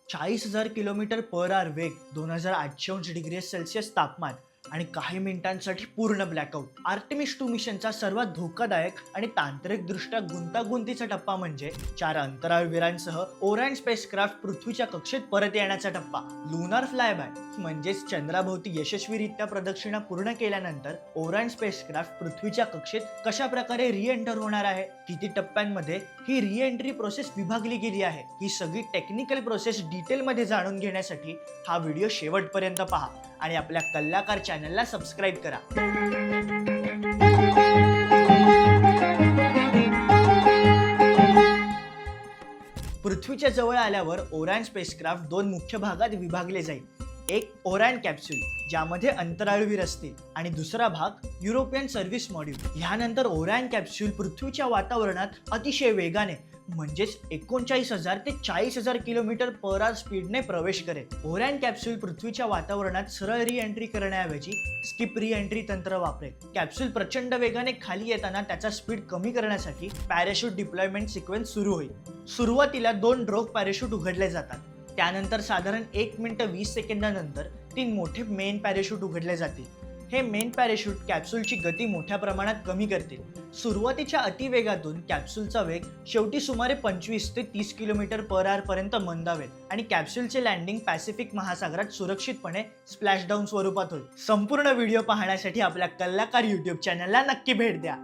40,000 kilometre per hour वेग, 2800 degree Celsius तापमान आणि काही मिनिटांसाठी पूर्ण ब्लॅकआउट. आर्टेमिस 2 मिशनचा सर्वात धोकादायक आणि तांत्रिकदृष्ट्या गुंतागुंतीचा टप्पा म्हणजे 4 अंतराळवीरांसह ओरायन स्पेसक्राफ्ट पृथ्वीच्या कक्षेत परत येण्याचा टप्पा. लुनार फ्लायबाय म्हणजेच चंद्राभोवती यशस्वीरित्या प्रदक्षिणा पूर्ण केल्यानंतर ओरायन स्पेसक्राफ्ट पृथ्वीच्या कक्षेत कशा प्रकारे रिएंटर होणार आहे, किती टप्प्यांमध्ये ही रिएंट्री प्रोसेस विभागली गेली आहे, ही सगळी टेक्निकल प्रोसेस डिटेलमध्ये जाणून घेण्यासाठी हा व्हिडिओ शेवटपर्यंत पहा आणि आपल्या कल्लाकार चॅनलला सबस्क्राईब करा. पृथ्वीच्या जवळ आल्यावर ओरायन स्पेसक्राफ्ट 2 मुख्य भागात विभागले जाईल. एक ओरायन कॅप्सूल ज्यामध्ये अंतराळवीर असतील आणि दुसरा भाग युरोपियन सर्व्हिस मॉड्यूल. ह्यानंतर ओरायन कॅप्सूल पृथ्वीच्या वातावरणात अतिशय वेगाने म्हणजेच 39,000 ते 40,000 किलोमीटर पर आवर स्पीडने प्रवेश करेल. ओरायन कॅप्सूल पृथ्वीच्या वातावरणात सरळ रिएंट्री करण्याऐवजी स्किप रिएंट्री तंत्र वापरेल. कॅप्सूल प्रचंड वेगाने खाली येताना त्याचा स्पीड कमी करण्यासाठी पॅराशूट डिप्लॉयमेंट सिक्वेन्स सुरू होईल. सुरुवातीला 2 ड्रोग पॅराशूट उघडले जातात. त्यानंतर साधारण 1 मिनिट 20 सेकंदानंतर 3 मोठे मेन पॅराशूट उघडले जातील. हे मेन पॅराशूट कॅप्सूलची गती मोठ्या प्रमाणात कमी करतील. सुरुवातीच्या अतिवेगातून कॅप्सूलचा वेग शेवटी सुमारे 25 ते 30 किलोमीटर पर आवर पर्यंत मंदावेल आणि कॅप्सूलचे लँडिंग पॅसिफिक महासागरात सुरक्षितपणे स्प्लॅशडाऊन स्वरूपात होईल. संपूर्ण व्हिडिओ पाहण्यासाठी आपल्या कल्लाकार YouTube चॅनलला नक्की भेट द्या.